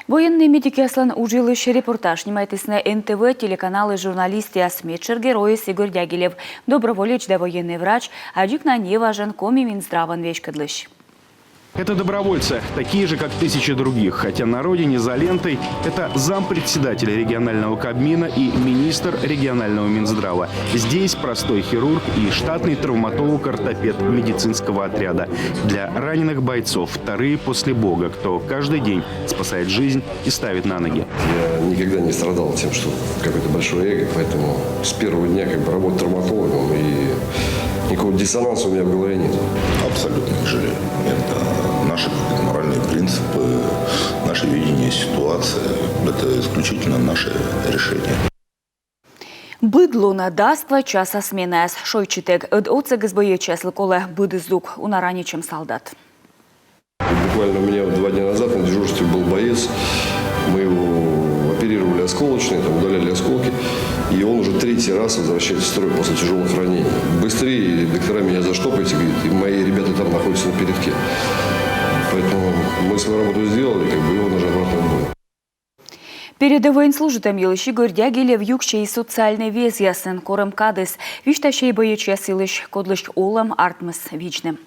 Военные медики аслан ужилыш репортаж снимайтесне НТВ телеканалы журналисты Асмечер герои Игорь Дягилев. Доброволец да военный врач, а на не важен коми Минздраван вечкадлыш. Это добровольцы, такие же, как тысячи других. Хотя на родине за лентой это зампредседателя регионального Кабмина и министр регионального Минздрава. Здесь простой хирург и штатный травматолог-ортопед медицинского отряда. Для раненых бойцов вторые после Бога, кто каждый день спасает жизнь и ставит на ноги. Я никогда не страдал тем, что какое-то большое эго, поэтому с первого дня работаю травматологом, и никакого диссонанса у меня в голове нет. Абсолютно не жалею. Это наши моральные принципы, наше видение ситуации. Это исключительно наше решение. Быдло надаства часа сменяс. Шойчитек от оцег боечеслы коле быдыздук унараничем солдат. Буквально у меня 2 дня назад на дежурстве был боец. Мы его оперировали осколочные, там удаляли осколки. И он уже 3-й раз возвращается в строй после тяжелых ранений. Быстрее доктора меня заштопайте, говорит, и мои ребята там находятся на передке. Поэтому мы свою работу сделали, его даже обратно отбой. Перед военслужителем Игорь Дягилев юкшей социальный вес ясен корем кадыс. Вишташей боечес илыш кодлыш олам артмыс вичным.